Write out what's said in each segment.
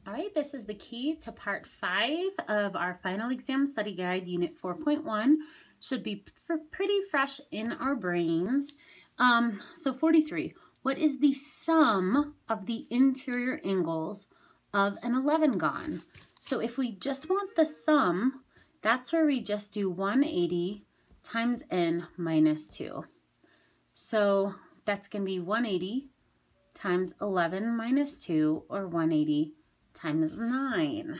All right, this is the key to part 5 of our final exam study guide, unit 4.1. Should be pretty fresh in our brains. So 43, what is the sum of the interior angles of an 11-gon? So if we just want the sum, that's where we just do 180 times n minus 2. So that's going to be 180 times 11 minus 2, or 180 times 9.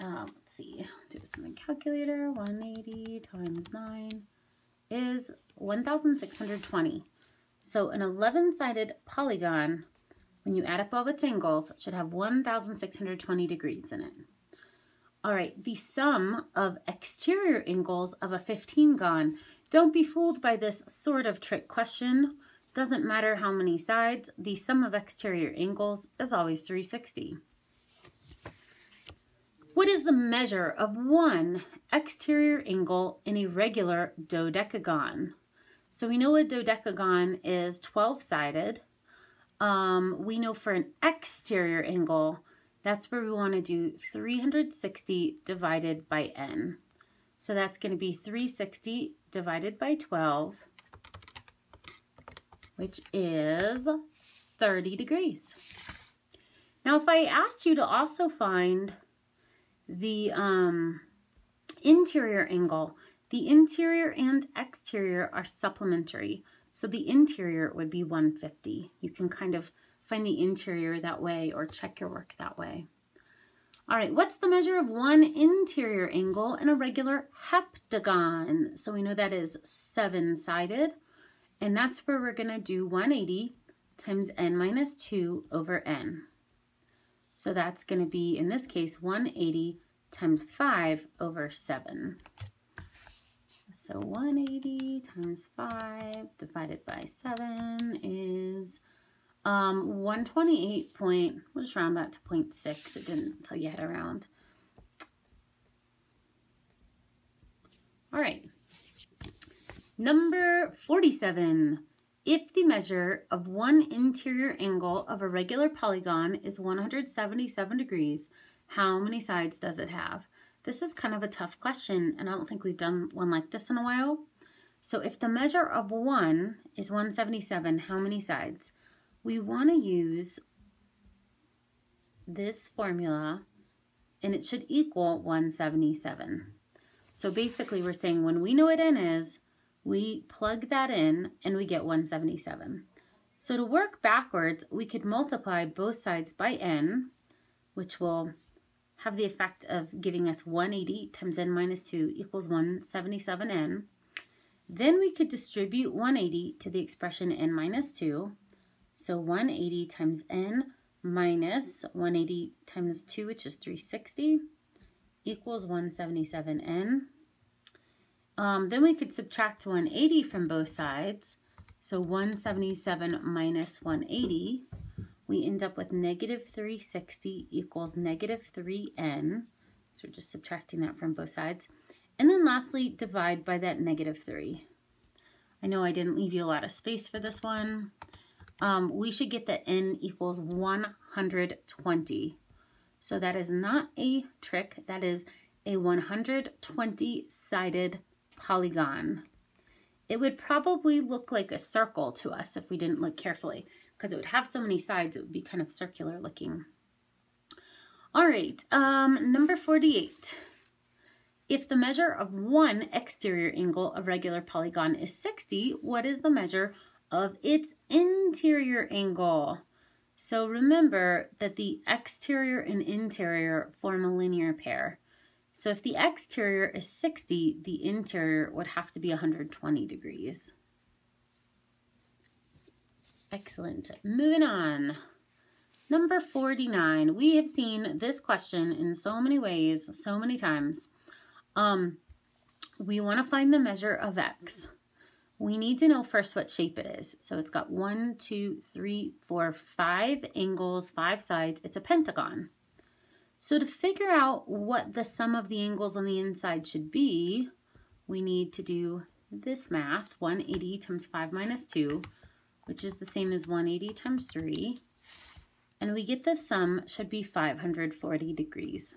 Let's see, do this in the calculator. 180 times 9 is 1,620. So an 11-sided polygon, when you add up all its angles, should have 1,620 degrees in it. All right, the sum of exterior angles of a 15-gon. Don't be fooled by this sort of trick question. Doesn't matter how many sides, the sum of exterior angles is always 360. What is the measure of one exterior angle in a regular dodecagon? So we know a dodecagon is 12-sided. We know for an exterior angle, that's where we want to do 360 divided by n. So that's going to be 360 divided by 12, which is 30 degrees. Now, if I asked you to also find the interior angle, the interior and exterior are supplementary. So the interior would be 150. You can kind of find the interior that way or check your work that way. All right, what's the measure of one interior angle in a regular heptagon? So we know that is 7-sided, and that's where we're going to do 180 times n minus 2 over n. So that's going to be, in this case, 180 times 5 over 7. So 180 times 5 divided by 7 is 128 point, we'll just round that to 0.6. It didn't tell you how to round. All right. Number 47. If the measure of one interior angle of a regular polygon is 177 degrees, how many sides does it have? This is kind of a tough question, and I don't think we've done one like this in a while. So if the measure of 1 is 177, how many sides? We want to use this formula, and it should equal 177. So basically we're saying when we know what n is, we plug that in and we get 177. So to work backwards, we could multiply both sides by n, which will have the effect of giving us 180 times n minus 2 equals 177n. Then we could distribute 180 to the expression n minus 2. So 180 times n minus 180 times 2, which is 360, equals 177n. Then we could subtract 180 from both sides. So 177 minus 180, we end up with negative 360 equals negative 3n. So we're just subtracting that from both sides. And then lastly, divide by that negative 3. I know I didn't leave you a lot of space for this one. We should get that n equals 120. So that is not a trick. That is a 120-sided polygon. It would probably look like a circle to us if we didn't look carefully, because it would have so many sides, it would be kind of circular looking. All right, number 48. If the measure of one exterior angle of regular polygon is 60, what is the measure of its interior angle? So remember that the exterior and interior form a linear pair. So if the exterior is 60, the interior would have to be 120 degrees. Excellent. Moving on. Number 49. We have seen this question in so many ways, so many times. We want to find the measure of x. We need to know first what shape it is. So it's got 1, 2, 3, 4, 5 angles, 5 sides. It's a pentagon. So to figure out what the sum of the angles on the inside should be, we need to do this math, 180 times 5 minus 2, which is the same as 180 times 3. and we get the sum should be 540 degrees.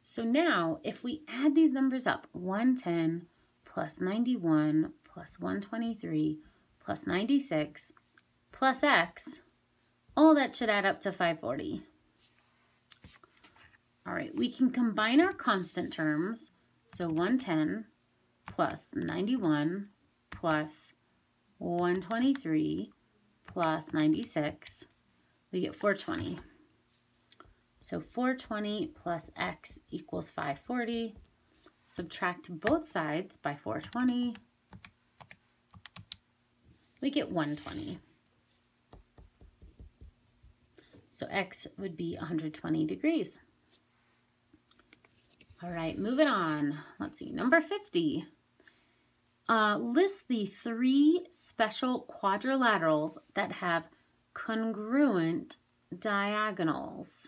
So now if we add these numbers up, 110 plus 91 plus 123 plus 96 plus x, all that should add up to 540. All right, we can combine our constant terms. So 110 plus 91 plus 123 plus 96, we get 420. So 420 plus x equals 540. Subtract both sides by 420. We get 120. So x would be 120 degrees. All right, moving on. Let's see, number 50. List the 3 special quadrilaterals that have congruent diagonals.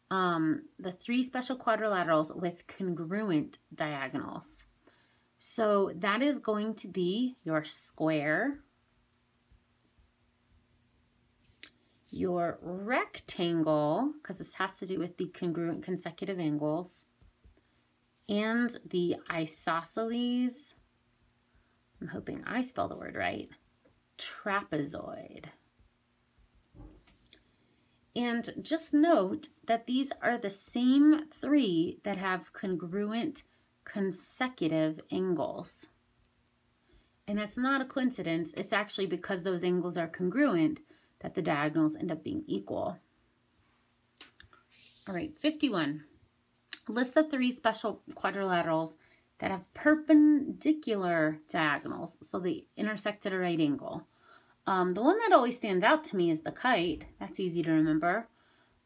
The 3 special quadrilaterals with congruent diagonals. So that is going to be your square, your rectangle, because this has to do with the congruent consecutive angles, and the isosceles, I'm hoping I spell the word right, trapezoid. And just note that these are the same 3 that have congruent consecutive angles. And it's not a coincidence, it's actually because those angles are congruent that the diagonals end up being equal. All right, 51. List the 3 special quadrilaterals that have perpendicular diagonals, so they intersect at a right angle. The one that always stands out to me is the kite. That's easy to remember.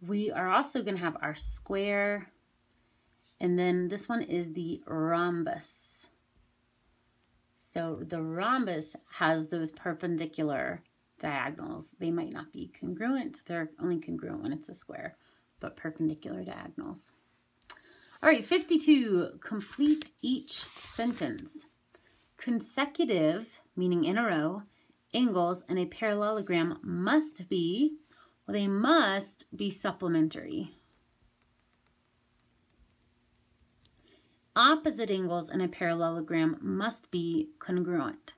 We are also going to have our square, and then this one is the rhombus. So the rhombus has those perpendicular diagonals. They might not be congruent. They're only congruent when it's a square, but perpendicular diagonals. All right, 52, complete each sentence. Consecutive, meaning in a row, angles in a parallelogram must be, well, they must be supplementary. Opposite angles in a parallelogram must be congruent.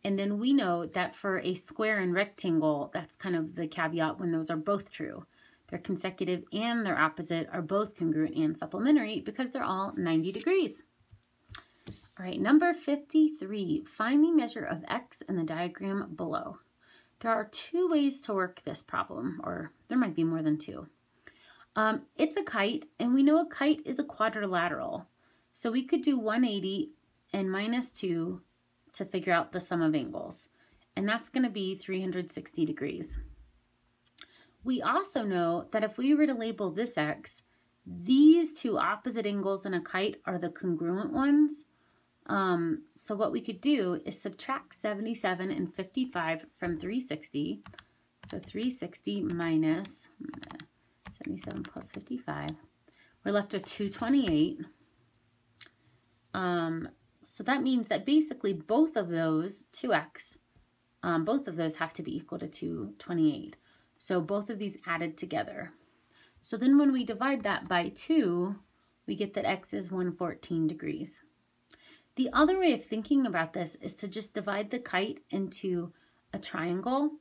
And then we know that for a square and rectangle, that's kind of the caveat when those are both true. Their consecutive and their opposite are both congruent and supplementary because they're all 90 degrees. All right, number 53, find the measure of x in the diagram below. There are 2 ways to work this problem, or there might be more than 2. It's a kite, and we know a kite is a quadrilateral. So we could do 180 and minus 2 to figure out the sum of angles. And that's going to be 360 degrees. We also know that if we were to label this x, these 2 opposite angles in a kite are the congruent ones. So what we could do is subtract 77 and 55 from 360. So 360 minus 77 plus 55. We're left with 228. So that means that basically both of those, 2x, both of those have to be equal to 228. So both of these added together. So then when we divide that by 2, we get that x is 114 degrees. The other way of thinking about this is to just divide the kite into a triangle.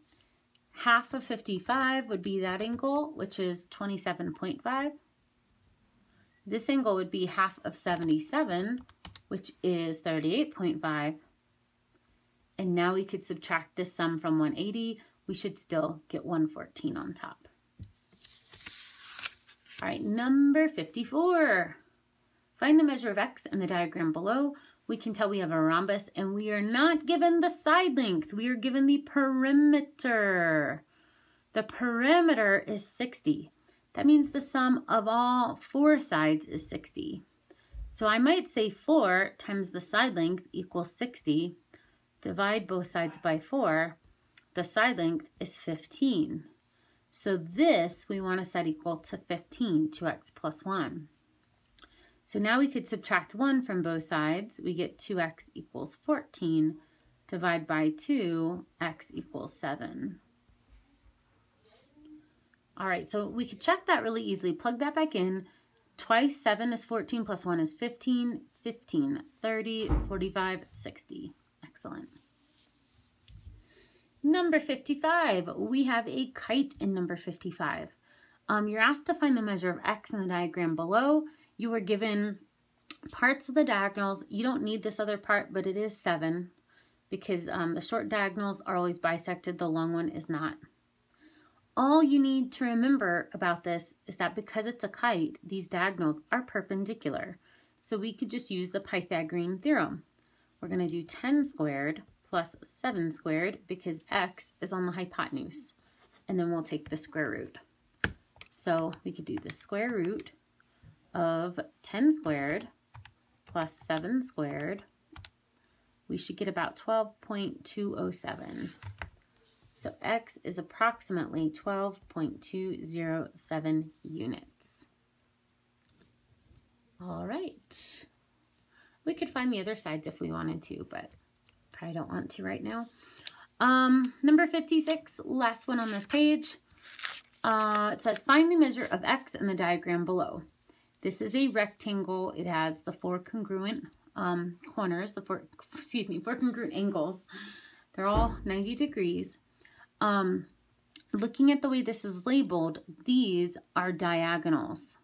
Half of 55 would be that angle, which is 27.5. This angle would be half of 77, which is 38.5. And now we could subtract this sum from 180. We should still get 114 on top. All right, number 54. Find the measure of x in the diagram below. We can tell we have a rhombus, and we are not given the side length. We are given the perimeter. The perimeter is 60. That means the sum of all 4 sides is 60. So I might say 4 times the side length equals 60. Divide both sides by 4. The side length is 15. So this we want to set equal to 15, 2x plus 1. So now we could subtract 1 from both sides. We get 2x equals 14 divide by 2, x equals 7. All right, so we could check that really easily. Plug that back in. Twice 7 is 14 plus 1 is 15. 15, 30, 45, 60. Excellent. Number 55. We have a kite in number 55. You're asked to find the measure of x in the diagram below. You were given parts of the diagonals. You don't need this other part, but it is 7 because the short diagonals are always bisected. The long one is not. All you need to remember about this is that because it's a kite, these diagonals are perpendicular. So we could just use the Pythagorean theorem. We're going to do 10 squared plus 7 squared because x is on the hypotenuse. And then we'll take the square root. So we could do the square root of 10 squared plus 7 squared. We should get about 12.207. So x is approximately 12.207 units. All right. We could find the other sides if we wanted to, but probably don't want to right now. Number 56, last one on this page. It says, find the measure of x in the diagram below. This is a rectangle. It has the 4 congruent corners, the 4 congruent angles. They're all 90 degrees. Looking at the way this is labeled, these are diagonals.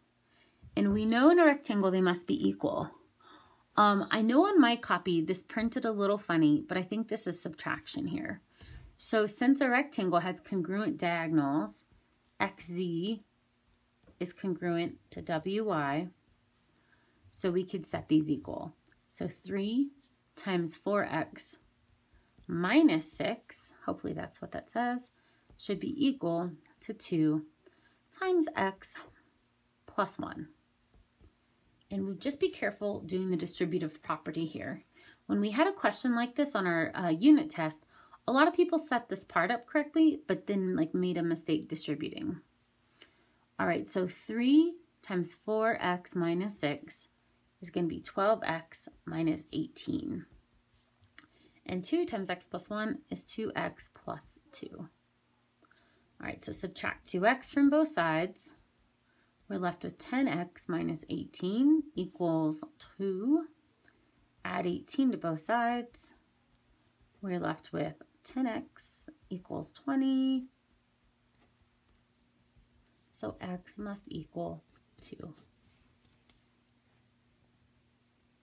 And we know in a rectangle they must be equal. I know on my copy this printed a little funny, but I think this is subtraction here. So since a rectangle has congruent diagonals, xz is congruent to wy, so we could set these equal. So 3 times 4x minus 6, hopefully that's what that says, should be equal to 2 times x plus 1. And we'll just be careful doing the distributive property here. When we had a question like this on our unit test, a lot of people set this part up correctly, but then made a mistake distributing. All right, so 3 times 4x minus 6 is going to be 12x minus 18. And 2 times x plus 1 is 2x plus 2. All right, so subtract 2x from both sides. We're left with 10x minus 18 equals 2. Add 18 to both sides. We're left with 10x equals 20. So x must equal 2.